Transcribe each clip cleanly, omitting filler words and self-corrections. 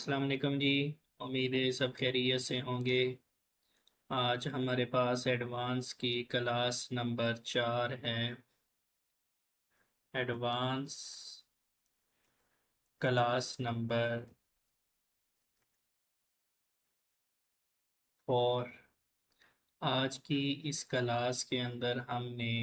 अस्सलाम वालेकुम जी। उम्मीद है सब खैरियत से होंगे। आज हमारे पास एडवांस की क्लास नंबर 4 है। Advance class number 4। आज की इस क्लास के अंदर हमने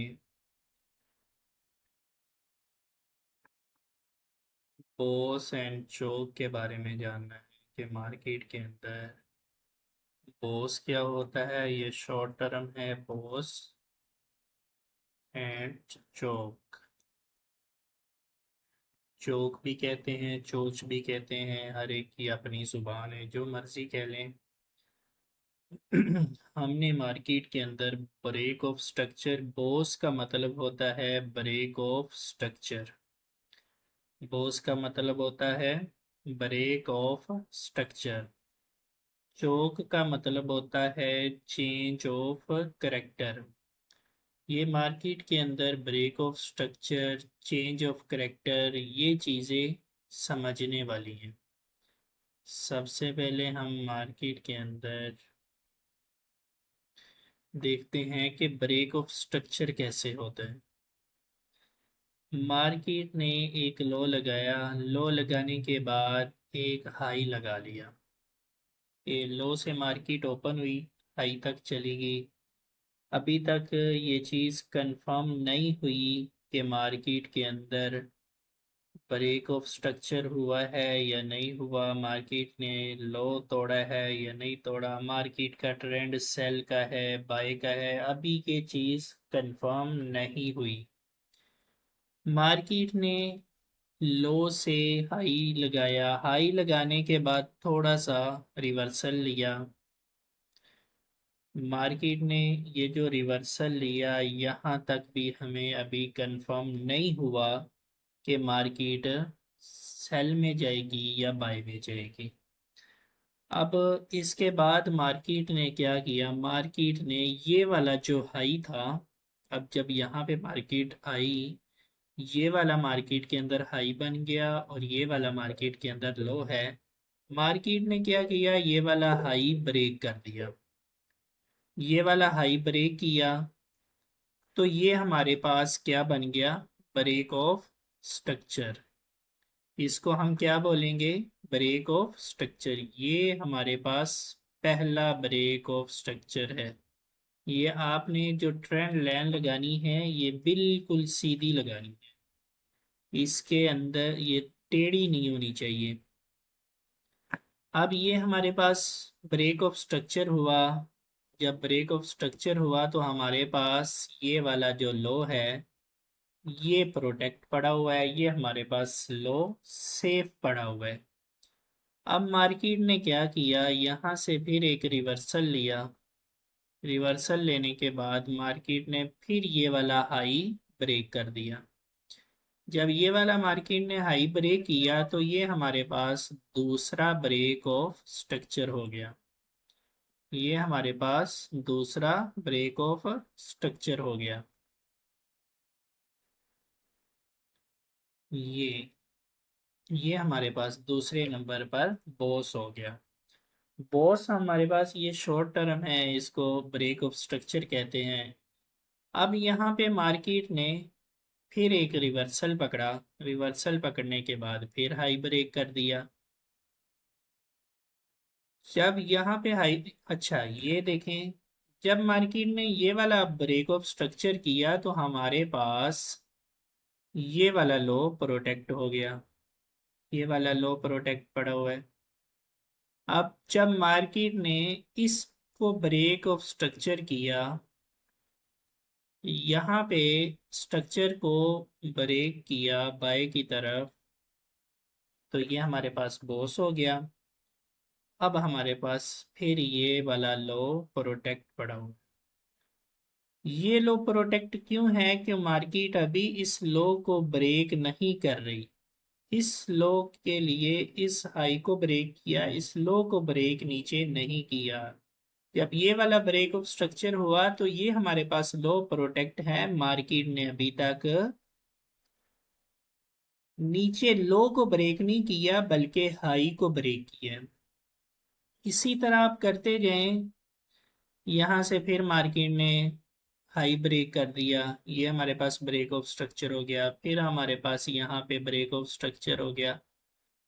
बोस एंड चोक के बारे में जानना है कि मार्केट के अंदर बोस क्या होता है। ये शॉर्ट टर्म है, बोस एंड चोक। चोक भी कहते हैं, चोच भी कहते हैं, हर एक की अपनी जुबान है, जो मर्जी कह लें। हमने मार्केट के अंदर ब्रेक ऑफ स्ट्रक्चर, बोस का मतलब होता है ब्रेक ऑफ स्ट्रक्चर। बोस का मतलब होता है ब्रेक ऑफ स्ट्रक्चर। चोक का मतलब होता है चेंज ऑफ करेक्टर। ये मार्केट के अंदर break of structure, change of character, ये चीज़ें समझने वाली हैं। सबसे पहले हम मार्केट के अंदर देखते हैं कि ब्रेक ऑफ स्ट्रक्चर कैसे होता है। मार्केट ने एक लो लगाया, लो लगाने के बाद एक हाई लगा लिया। ये लो से मार्केट ओपन हुई, हाई तक चली गई। अभी तक ये चीज़ कंफर्म नहीं हुई कि मार्केट के अंदर ब्रेक ऑफ स्ट्रक्चर हुआ है या नहीं हुआ, मार्केट ने लो तोड़ा है या नहीं तोड़ा, मार्केट का ट्रेंड सेल का है बाय का है, अभी ये चीज़ कंफर्म नहीं हुई। मार्केट ने लो से हाई लगाया, हाई लगाने के बाद थोड़ा सा रिवर्सल लिया। मार्केट ने ये जो रिवर्सल लिया, यहाँ तक भी हमें अभी कंफर्म नहीं हुआ कि मार्केट सेल में जाएगी या बाय में जाएगी। अब इसके बाद मार्केट ने क्या किया, मार्केट ने ये वाला जो हाई था, अब जब यहाँ पे मार्केट आई, ये वाला मार्केट के अंदर हाई बन गया और ये वाला मार्केट के अंदर लो है। मार्केट ने क्या किया, ये वाला हाई ब्रेक कर दिया। ये वाला हाई ब्रेक किया तो ये हमारे पास क्या बन गया, ब्रेक ऑफ स्ट्रक्चर। इसको हम क्या बोलेंगे, ब्रेक ऑफ स्ट्रक्चर। ये हमारे पास पहला ब्रेक ऑफ स्ट्रक्चर है। ये आपने जो ट्रेंड लाइन लगानी है, ये बिल्कुल सीधी लगानी है, इसके अंदर ये टेढ़ी नहीं होनी चाहिए। अब ये हमारे पास ब्रेक ऑफ स्ट्रक्चर हुआ। जब ब्रेक ऑफ स्ट्रक्चर हुआ तो हमारे पास ये वाला जो लो है, ये प्रोटेक्ट पड़ा हुआ है, ये हमारे पास लो सेफ पड़ा हुआ है। अब मार्केट ने क्या किया, यहाँ से फिर एक रिवर्सल लिया। रिवर्सल लेने के बाद मार्केट ने फिर ये वाला हाई ब्रेक कर दिया। जब ये वाला मार्केट ने हाई ब्रेक किया तो ये हमारे पास दूसरा ब्रेक ऑफ स्ट्रक्चर हो गया। ये हमारे पास दूसरा ब्रेक ऑफ स्ट्रक्चर हो गया। ये हमारे पास दूसरे नंबर पर बॉस हो गया। बॉस हमारे पास ये शॉर्ट टर्म है, इसको ब्रेक ऑफ स्ट्रक्चर कहते हैं। अब यहाँ पे मार्केट ने फिर एक रिवर्सल पकड़ा, रिवर्सल पकड़ने के बाद फिर हाई ब्रेक कर दिया। जब यहाँ पे हाई, अच्छा ये देखें, जब मार्केट ने ये वाला ब्रेक ऑफ स्ट्रक्चर किया तो हमारे पास ये वाला लो प्रोटेक्ट हो गया, ये वाला लो प्रोटेक्ट पड़ा हुआ है। अब जब मार्केट ने इसको ब्रेक ऑफ स्ट्रक्चर किया, यहाँ पे स्ट्रक्चर को ब्रेक किया बाय की तरफ, तो ये हमारे पास बॉस हो गया। अब हमारे पास फिर ये वाला लो प्रोटेक्ट पड़ा हुआ। ये लो प्रोटेक्ट क्यों है कि मार्केट अभी इस लो को ब्रेक नहीं कर रही। इस लो के लिए इस हाई को ब्रेक किया, इस लो को ब्रेक नीचे नहीं किया। जब ये वाला ब्रेक ऑफ स्ट्रक्चर हुआ तो ये हमारे पास लो प्रोटेक्ट है, मार्केट ने अभी तक नीचे लो को ब्रेक नहीं किया बल्कि हाई को ब्रेक किया। इसी तरह आप करते जाएं। यहाँ से फिर मार्केट ने हाई ब्रेक कर दिया, ये हमारे पास ब्रेक ऑफ स्ट्रक्चर हो गया। फिर हमारे पास यहाँ पे ब्रेक ऑफ स्ट्रक्चर हो गया।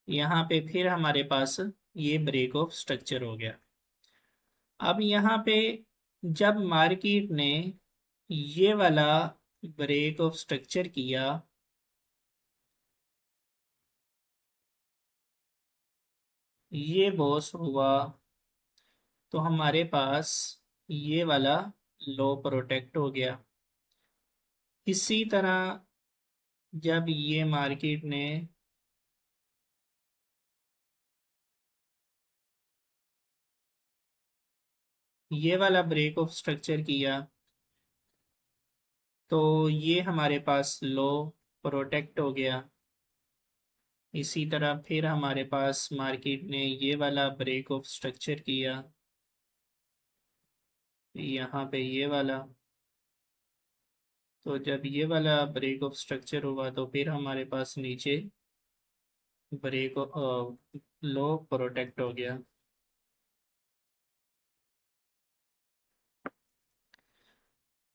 यहाँ पे फिर हमारे पास ये ब्रेक ऑफ स्ट्रक्चर हो गया। अब यहाँ पे जब मार्केट ने ये वाला ब्रेक ऑफ स्ट्रक्चर किया, ये बॉस हुआ, तो हमारे पास ये वाला लो प्रोटेक्ट हो गया। इसी तरह जब ये मार्केट ने ये वाला ब्रेक ऑफ स्ट्रक्चर किया, तो ये हमारे पास लो प्रोटेक्ट हो गया। इसी तरह फिर हमारे पास मार्केट ने ये वाला ब्रेक ऑफ स्ट्रक्चर किया, यहाँ पे ये वाला। तो जब ये वाला ब्रेक ऑफ स्ट्रक्चर हुआ तो फिर हमारे पास नीचे ब्रेक लो प्रोटेक्ट हो गया।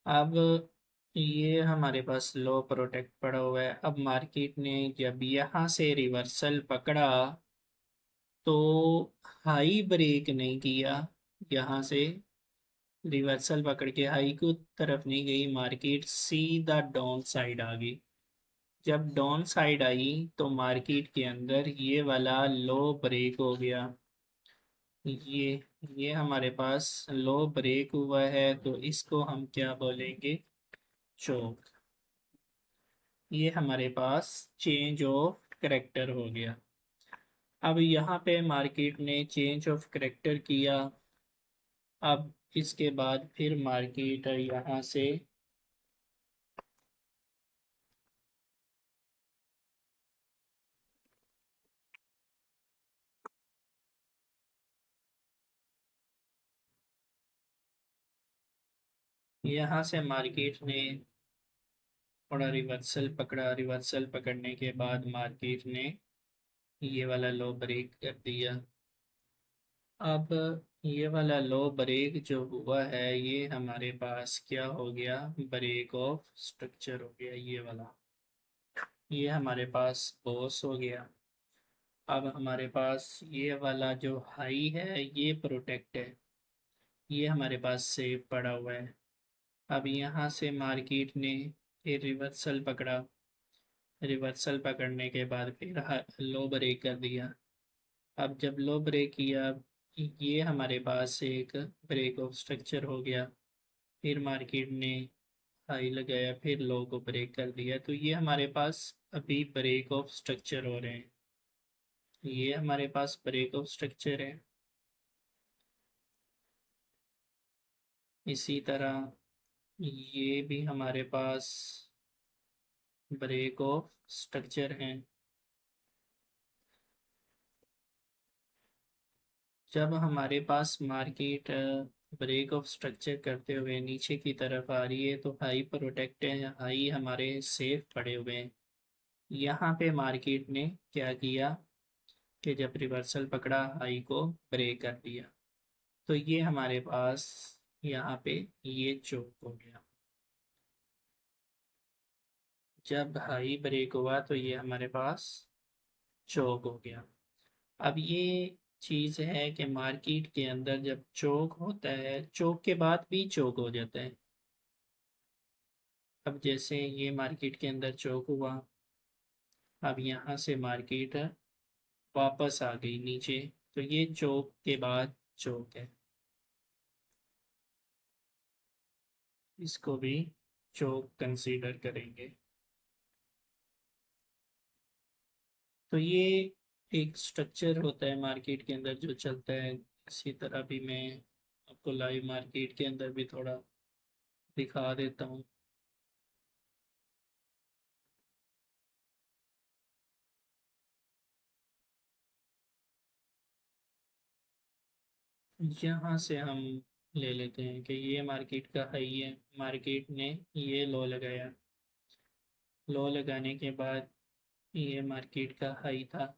अब ये हमारे पास लो प्रोटेक्ट पड़ा हुआ है। अब मार्केट ने जब यहाँ से रिवर्सल पकड़ा तो हाई ब्रेक नहीं किया, यहाँ से रिवर्सल पकड़ के हाई की तरफ नहीं गई, मार्केट सीधा डाउन साइड आ गई। जब डाउन साइड आई तो मार्केट के अंदर ये वाला लो ब्रेक हो गया। ये ये हमारे पास लो ब्रेक हुआ है, तो इसको हम क्या बोलेंगे? चोक। ये हमारे पास चेंज ऑफ करेक्टर हो गया। अब यहाँ पे मार्केट ने चेंज ऑफ करेक्टर किया। अब इसके बाद फिर मार्केट यहाँ से मार्केट ने थोड़ा रिवर्सल पकड़ा। रिवर्सल पकड़ने के बाद मार्केट ने ये वाला लो ब्रेक कर दिया। अब ये वाला लो ब्रेक जो हुआ है, ये हमारे पास क्या हो गया? ब्रेक ऑफ स्ट्रक्चर हो गया ये वाला। ये हमारे पास बॉस हो गया। अब हमारे पास ये वाला जो हाई है ये प्रोटेक्ट है, ये हमारे पास सेव पड़ा हुआ है। अब यहाँ से मार्केट ने फिर रिवर्सल पकड़ा। रिवर्सल पकड़ने के बाद फिर लो ब्रेक कर दिया। अब जब लो ब्रेक किया, ये हमारे पास एक ब्रेक ऑफ स्ट्रक्चर हो गया। फिर मार्केट ने हाई लगाया, फिर लो को ब्रेक कर दिया, तो ये हमारे पास अभी ब्रेक ऑफ स्ट्रक्चर हो रहे हैं। ये हमारे पास ब्रेक ऑफ स्ट्रक्चर है। इसी तरह ये भी हमारे पास ब्रेक ऑफ स्ट्रक्चर हैं। जब हमारे पास मार्केट ब्रेक ऑफ स्ट्रक्चर करते हुए नीचे की तरफ आ रही है तो हाई प्रोटेक्ट है, हाई हमारे सेफ पड़े हुए हैं। यहाँ पे मार्केट ने क्या किया कि जब रिवर्सल पकड़ा, हाई को ब्रेक कर दिया, तो ये हमारे पास यहाँ पे ये चोक हो गया। जब हाई ब्रेक हुआ तो ये हमारे पास चोक हो गया। अब ये चीज़ है कि मार्केट के अंदर जब चोक होता है, चोक के बाद भी चोक हो जाता है। अब जैसे ये मार्केट के अंदर चोक हुआ, अब यहाँ से मार्केट वापस आ गई नीचे, तो ये चोक के बाद चोक है, इसको भी चोक कंसीडर करेंगे। तो ये एक स्ट्रक्चर होता है मार्केट के अंदर जो चलता है। इसी तरह भी मैं आपको लाइव मार्केट के अंदर भी थोड़ा दिखा देता हूँ। यहाँ से हम ले लेते हैं कि ये मार्केट का हाई है, मार्केट ने ये लो लगाया। लो लगाने के बाद ये मार्केट का हाई था।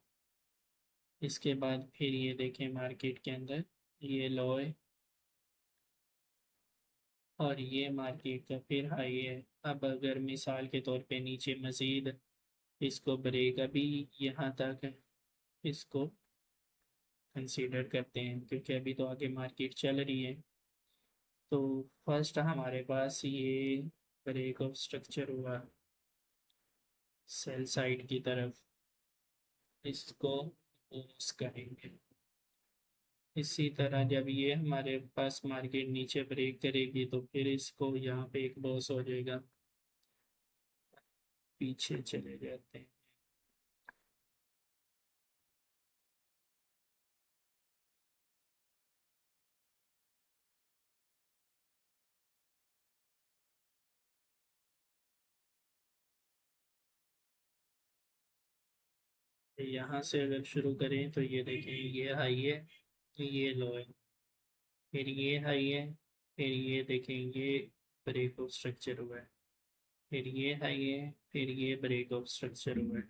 इसके बाद फिर ये देखें मार्केट के अंदर ये लो है और ये मार्केट का फिर हाई है। अब अगर मिसाल के तौर पे नीचे मज़ीद इसको ब्रेक अभी यहाँ तक है, इसको कंसीडर करते हैं क्योंकि अभी तो आगे मार्केट चल रही है। तो फर्स्ट हमारे पास ये ब्रेक ऑफ स्ट्रक्चर हुआ सेल साइड की तरफ, इसको मूव करेंगे। इसी तरह जब ये हमारे पास मार्केट नीचे ब्रेक करेगी तो फिर इसको यहाँ पे एक लॉस हो जाएगा, पीछे चले जाते हैं। यहाँ से अगर शुरू करें तो ये देखें ये हाई है, ये लो है, फिर ये हाई है, फिर ये देखें ये ब्रेक ऑफ स्ट्रक्चर हुआ है, फिर ये हाई है, फिर ये ब्रेक ऑफ स्ट्रक्चर हुआ है,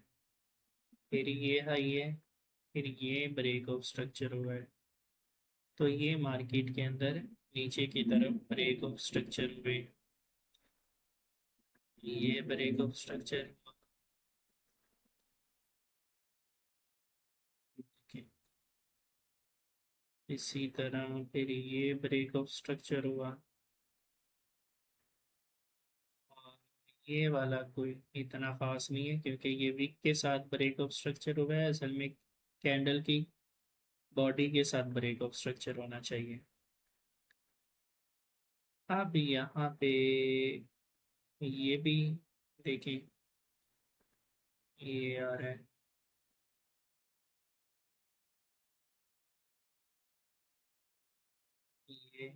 फिर ये हाई है, फिर ये ब्रेक ऑफ स्ट्रक्चर हुआ है। तो ये मार्केट के अंदर नीचे की तरफ ब्रेक ऑफ स्ट्रक्चर हुए, ये ब्रेक ऑफ स्ट्रक्चर। इसी तरह फिर ये ब्रेक ऑफ स्ट्रक्चर हुआ और ये वाला कोई इतना खास नहीं है क्योंकि ये विक के साथ ब्रेक ऑफ स्ट्रक्चर हुआ है, असल में कैंडल की बॉडी के साथ ब्रेक ऑफ स्ट्रक्चर होना चाहिए। अब यहाँ पे ये भी देखें ये आ रहा है, ये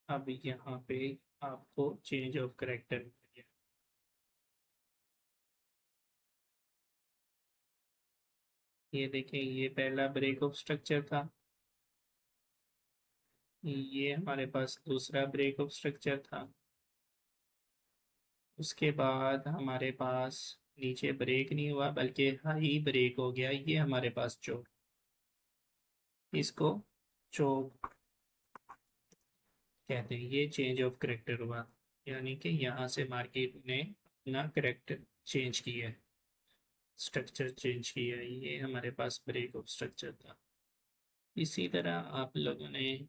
अब यहाँ पे आपको चेंज ऑफ करेक्टर मिल गया। ये देखें ये पहला ब्रेक ऑफ स्ट्रक्चर था, ये हमारे पास दूसरा ब्रेक ऑफ स्ट्रक्चर था, उसके बाद हमारे पास नीचे ब्रेक नहीं हुआ बल्कि हाई ब्रेक हो गया, ये हमारे पास चौक, इसको चौक कहते हैं। ये चेंज ऑफ करेक्टर हुआ, यानी कि यहाँ से मार्केट ने अपना करेक्टर चेंज किया है, स्ट्रक्चर चेंज किया है, ये हमारे पास ब्रेक ऑफ स्ट्रक्चर था। इसी तरह आप लोगों ने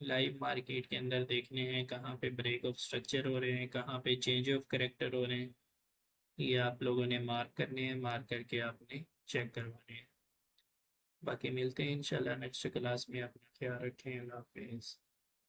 लाइव मार्केट के अंदर देखने हैं कहाँ पे ब्रेक ऑफ स्ट्रक्चर हो रहे हैं, कहाँ पे चेंज ऑफ करेक्टर हो रहे हैं, ये आप लोगों ने मार्क करने हैं, मार्क करके आपने चेक करवाने हैं। बाकी मिलते हैं इंशाल्लाह नेक्स्ट क्लास में, अपना ख्याल रखें, अल्लाह हाफिज़।